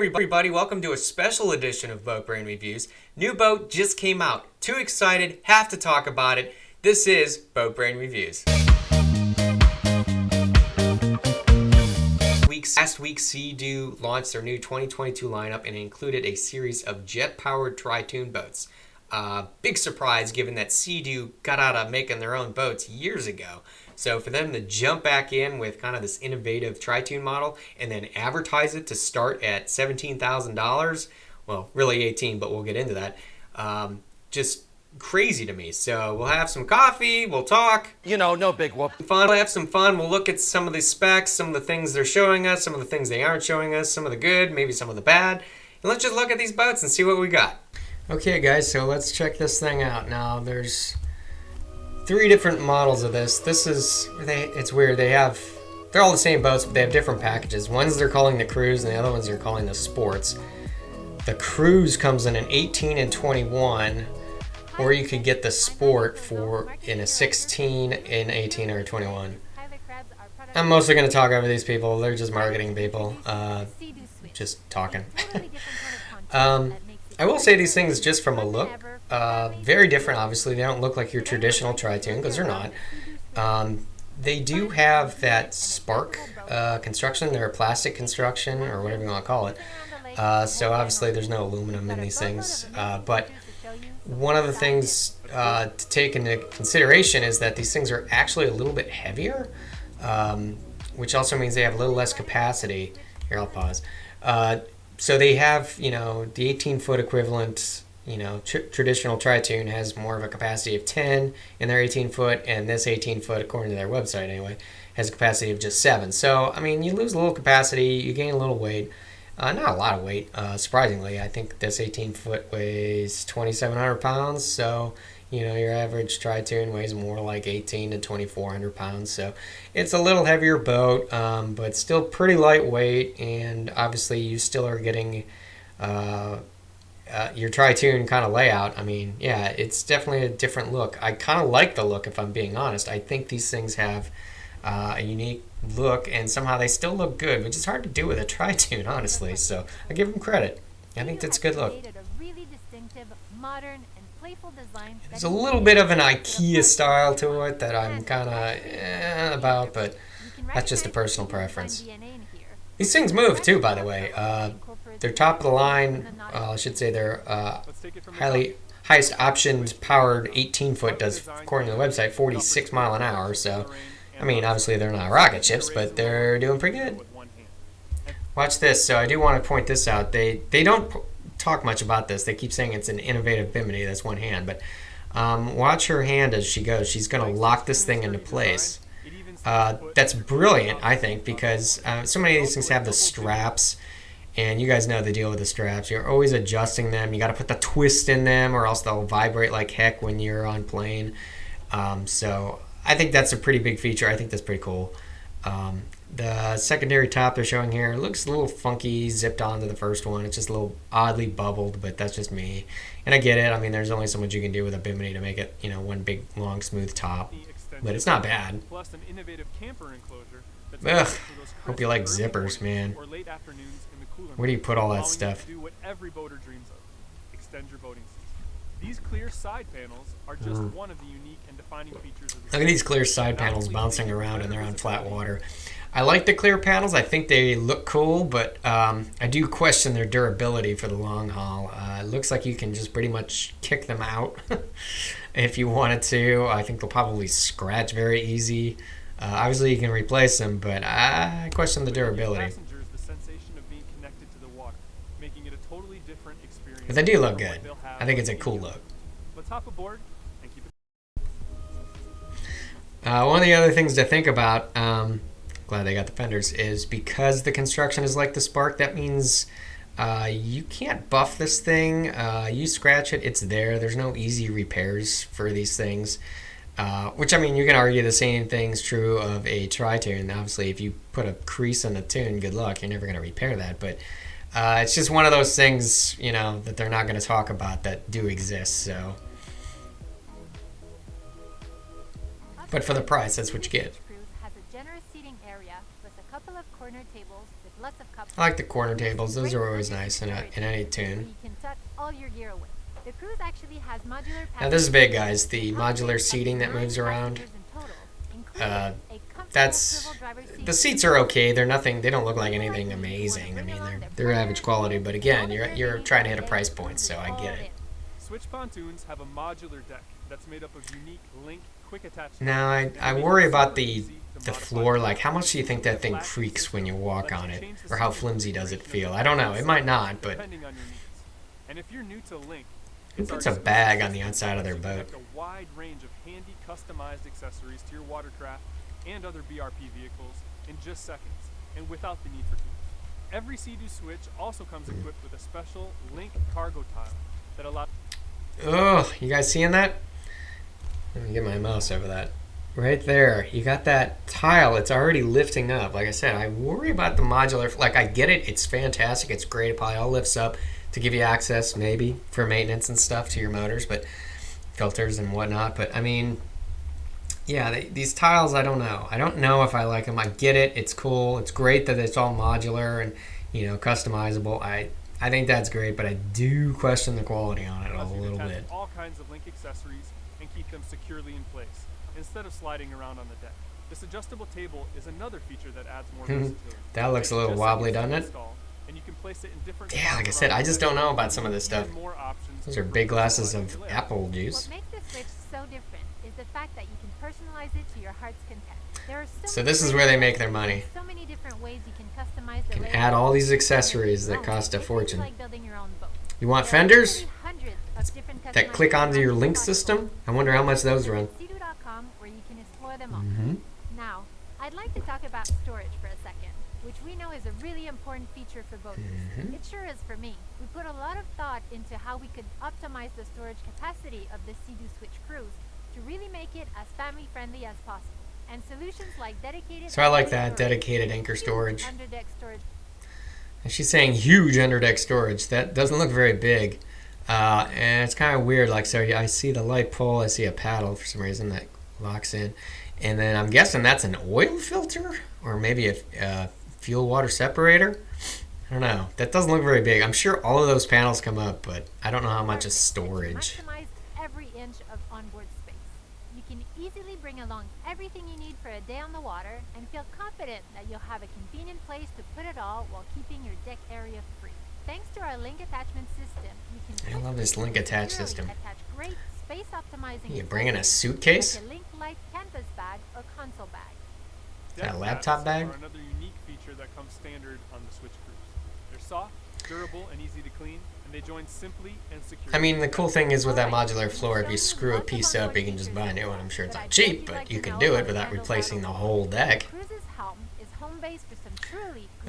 everybody, welcome to a special edition of BoatBrain Reviews. New boat just came out. Too excited, have to talk about it. This is BoatBrain Reviews. Last week, Sea-Doo launched their new 2022 lineup and included a series of jet-powered tri-tune boats. Big surprise given that Sea-Doo got out of making their own boats years ago. So for them to jump back in with kind of this innovative tri-tune model and then advertise it to start at $17,000, well, really 18, but we'll get into that, just crazy to me. So we'll have some coffee, we'll talk. You know, no big whoop. We'll have some fun. We'll look at some of the specs, some of the things they're showing us, some of the things they aren't showing us, some of the good, maybe some of the bad. And let's just look at these boats and see what we got. Okay guys, so let's check this thing out. Now there's 3 different models of this. It's weird. They're all the same boats, but they have different packages. Ones they're calling the Cruise and the other ones they're calling the Sports. The Cruise comes in an 18 and 21, or you could get the Sport in a 16, an 18, or a 21. I'm mostly going to talk over these people. They're just marketing people. Just talking. I will say these things just from a look, very different obviously. They don't look like your traditional tri-tune because they're not. They do have that spark construction. They're a plastic construction or whatever you want to call it. So obviously there's no aluminum in these things. But one of the things to take into consideration is that these things are actually a little bit heavier, which also means they have a little less capacity. Here, I'll pause. So they have, you know, the 18-foot equivalent, you know, traditional tri-tune has more of a capacity of 10 in their 18-foot, and this 18-foot, according to their website anyway, has a capacity of just 7. So, I mean, you lose a little capacity, you gain a little weight. Not a lot of weight, surprisingly. I think this 18-foot weighs 2,700 pounds, so, you know, your average tri-tune weighs more like 18 to 2,400 pounds. So it's a little heavier boat, but still pretty lightweight, and obviously you still are getting your tri-tune kind of layout. I mean, yeah, it's definitely a different look. I kind of like the look, if I'm being honest. I think these things have a unique look, and somehow they still look good, which is hard to do with a tri-tune, honestly. So I give them credit. I think that's a good look. There's a little bit of an IKEA style to it that I'm kind of about, but that's just a personal preference. These things move too, by the way. They're top of the line. I should say they're highest optioned powered 18-foot does, according to the website, 46 mile an hour. So, I mean, obviously they're not rocket ships, but they're doing pretty good. Watch this. So I do want to point this out. They don't talk much about this. They keep saying it's an innovative bimini. That's one hand, but watch her hand as she goes. She's going to lock this thing into place. That's brilliant, I think, because so many of these things have the straps, and you guys know the deal with the straps. You're always adjusting them. You got to put the twist in them, or else they'll vibrate like heck when you're on plane. So I think that's a pretty big feature. I think that's pretty cool. The secondary top they're showing here looks a little funky, zipped onto the first one. It's just a little oddly bubbled, but that's just me. And I get it. I mean, there's only so much you can do with a bimini to make it, you know, one big, long, smooth top. But it's not bad. Ugh. Hope you like zippers, man. Where do you put all that stuff? These clear side panels are just one of the unique and defining features of the Look at these clear side panels bouncing around and they're on flat water. I like the clear panels. I think they look cool, but I do question their durability for the long haul. It looks like you can just pretty much kick them out if you wanted to. I think they'll probably scratch very easy. Obviously, you can replace them, but I question the durability. But they do look good. I think it's a cool look. Let's hop aboard and keep it. One of the other things to think about, glad they got the fenders, is because the construction is like the Spark, that means you can't buff this thing. You scratch it, it's there. There's no easy repairs for these things. Which, I mean, you can argue the same thing's true of a tri-tune. Obviously, if you put a crease in the tune, good luck. You're never going to repair that. But it's just one of those things, you know, that they're not going to talk about that do exist. So, but for the price, that's what you get. Has a generous seating area with a couple of corner tables with I like the corner tables. Those are always nice in any tune. Now this is big, guys. The modular seating that moves around. That's the seats are okay. They're nothing. They don't look like anything amazing. I mean, they're average quality. But again, you're trying to hit a price point, so I get it. Switch pontoons have a modular deck that's made up of unique link quick attach. Now I worry about the floor. Like, how much do you think that thing creaks when you walk on it, or how flimsy does it feel? I don't know. It might not, but and if you're new to Link, who puts a bag on the outside of their boat? A wide range of handy customized accessories to your watercraft and other BRP vehicles in just seconds, and without the need for tools. Every Sea-Doo switch also comes equipped with a special Link cargo tile that allows... Oh, you guys seeing that? Let me get my mouse over that. Right there, you got that tile. It's already lifting up. Like I said, I worry about the modular. Like, I get it. It's fantastic. It's great. It probably all lifts up to give you access, maybe, for maintenance and stuff to your motors, but filters and whatnot. But, I mean, yeah, these tiles, I don't know. I don't know if I like them. I get it. It's cool. It's great that it's all modular and, you know, customizable. I think that's great, but I do question the quality on it a little bit. All kinds of Link accessories and keep them securely in place instead of sliding around on the deck. This adjustable table is another feature that adds more versatility. That looks a little wobbly, doesn't it? And you can place it in different like I said, I just don't know about some of this stuff. Those are big glasses of apple juice. What makes this switch so different is the fact that you can personalize it to your heart's content. There are so this is where they make their money. So many different ways you can customize the you can add all these accessories that cost a fortune. Like building your own boat. You want fenders that click onto your Link system? I wonder how much those run. Sea-Doo.com, where you can explore them all. Now, I'd like to talk about storage for a second, which we know is a really important feature for boaters. It sure is for me. We put a lot of thought into how we could optimize the storage capacity of the Sea-Doo Switch Cruise to really make it as family-friendly as possible. And solutions like dedicated... So I like that, dedicated anchor storage. Underdeck storage. And she's saying huge underdeck storage. That doesn't look very big. And it's kind of weird. Like, so I see the light pole. I see a paddle for some reason that locks in. And then I'm guessing that's an oil filter? Or maybe a fuel water separator? I don't know. That doesn't look very big. I'm sure all of those panels come up, but I don't know how much is storage. Maximize every inch of onboard space. You can easily bring along everything you need for a day on the water and feel confident that you'll have a convenient place to put it all while keeping your deck area free. Thanks to our Link attachment system, you can I love this Link attach system. Attach great space optimizing. You bring in a suitcase? Like a Link Light canvas bag or console bag. Is that a laptop bag? Are another unique feature that comes standard on the Switch Cruise. They're soft, durable, and easy to clean, and they join simply and securely. I mean, the cool thing is with that modular floor, if you screw a piece up, you can just buy a new one. I'm sure it's not cheap, but you can do it without replacing the whole deck.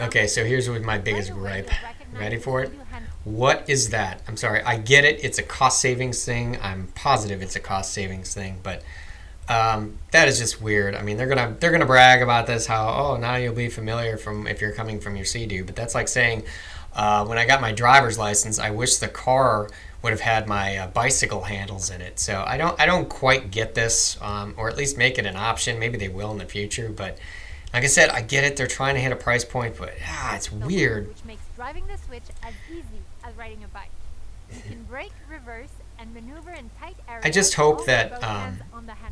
Okay, so here's with my biggest gripe. Ready for it? What is that? I'm sorry, I get it. It's a cost savings thing. I'm positive it's a cost savings thing, but that is just weird. I mean, they're gonna brag about this, how now you'll be familiar from if you're coming from your Sea-Doo, but that's like saying when I got my driver's license, I wish the car would have had my bicycle handles in it. So I don't quite get this, or at least make it an option. Maybe they will in the future, but like I said, I get it. They're trying to hit a price point, but it's weird. Which makes driving the Switch as easy as riding a bike. You can brake, reverse, and maneuver in tight areas. I just hope that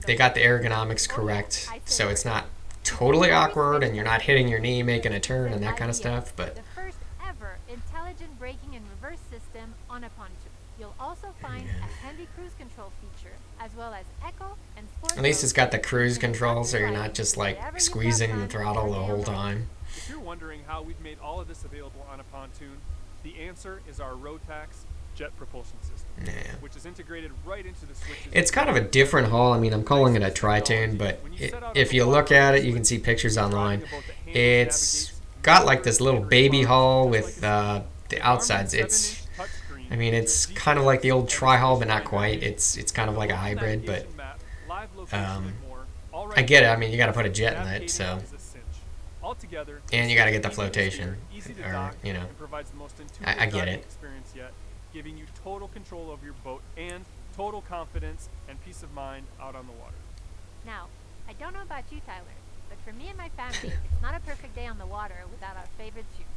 they got the ergonomics correct, so it's not totally awkward and you're not hitting your knee making a turn and that kind of stuff. But the first ever intelligent braking and reverse system on a pontoon. You'll also find a handy cruise control feature, as well as echo and sport. At least it's got the cruise control, so you're not just like squeezing the throttle the whole time. If you're wondering how we've made all of this available on a pontoon, the answer is our Rotax Jet Propulsion System, which is integrated right into the Switch's... It's kind of a different hull. I mean, I'm calling it a tri-tune, but if you look at it, you can see pictures online. It's got like this little baby hull with the outsides. I mean, it's kind of like the old tri-hull, but not quite. It's kind of like a hybrid, but I get it. I mean, you got to put a jet in it, so... And you got to get the flotation, or, you know, I get it. Giving you total control over your boat and total confidence and peace of mind out on the water. Now, I don't know about you, Tyler, but for me and my family, it's not a perfect day on the water without our favorite tunes.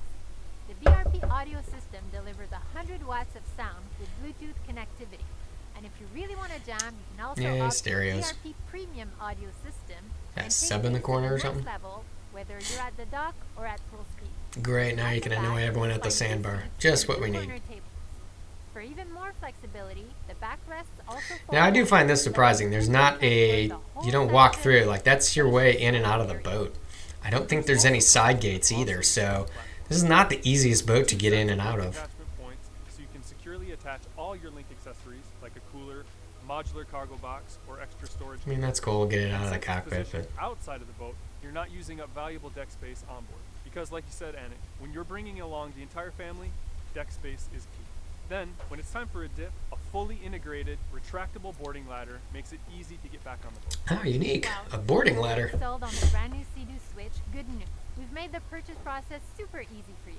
The BRP Audio System delivers 100 watts of sound with Bluetooth connectivity. And if you really want to jam, you can also opt for the stereos. BRP Premium Audio System. That sub in the corner or something? Level, whether you're at the dock or at full speed. Great, now you can annoy everyone at the sandbar. Just what we need. For even more flexibility, the backrests also Now I do find this surprising. There's not a, you don't walk through, like that's your way in and out of the boat. I don't think there's any side gates either, so this is not the easiest boat to get in and out of. So you can securely attach all your link accessories like a cooler, modular cargo box, or extra storage. I mean, that's cool, get it out of the cockpit, but outside of the boat, you're not using up valuable deck space on board. Because like you said, Anna, when you're bringing along the entire family, deck space is key. Then, when it's time for a dip, a fully integrated, retractable boarding ladder makes it easy to get back on the boat. how unique. A boarding ladder. Sold on the brand new Sea-Doo Switch, good news. We've made the purchase process super easy for you.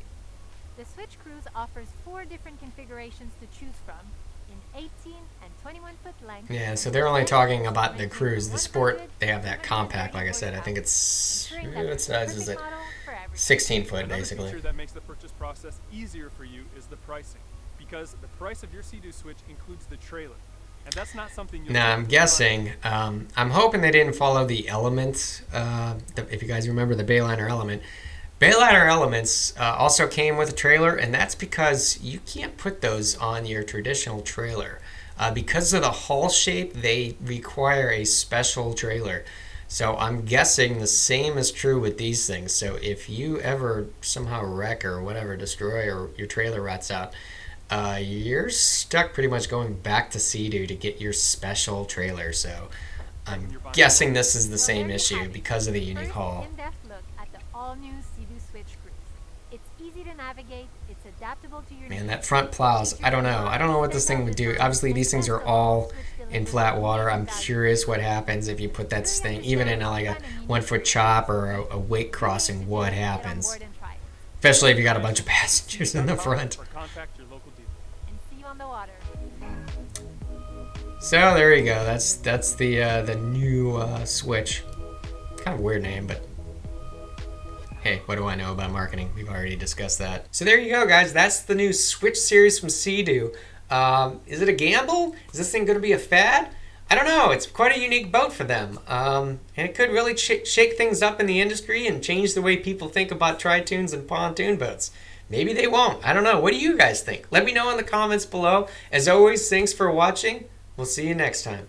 The Switch Cruise offers 4 different configurations to choose from in 18 and 21-foot length. Yeah, so they're only talking about the cruise. The sport, they have that compact, like I said. I think it's, what size is it? 16 foot, basically. Another feature that makes the purchase process easier for you is the pricing. Because the price of your Sea-Doo Switch includes the trailer. And that's not something you'll Now, I'm guessing, I'm hoping they didn't follow the element, if you guys remember the Bayliner element. Bayliner elements also came with a trailer, and that's because you can't put those on your traditional trailer. Because of the hull shape, they require a special trailer. So I'm guessing the same is true with these things. So if you ever somehow wreck or whatever, destroy, or your trailer rots out, you're stuck pretty much going back to Sea-Doo to get your special trailer. So I'm guessing this is the same issue because of the unique hull. In-depth look at the all-new Sea-Doo Switch Cruise. It's easy to navigate. It's adaptable to your Man, that front plows. I don't know. I don't know what this thing would do. Obviously, these things are all in flat water. I'm curious what happens if you put that thing, even in like a 1-foot chop or a wake crossing, what happens. Especially if you got a bunch of passengers in the front. So there you go. That's the new Switch. Kind of a weird name, but hey, what do I know about marketing? We've already discussed that. So there you go, guys. That's the new Switch series from Sea-Doo. Is it a gamble? Is this thing going to be a fad? I don't know. It's quite a unique boat for them. And it could really shake things up in the industry and change the way people think about tri-toons and pontoon boats. Maybe they won't. I don't know. What do you guys think? Let me know in the comments below. As always, thanks for watching. We'll see you next time.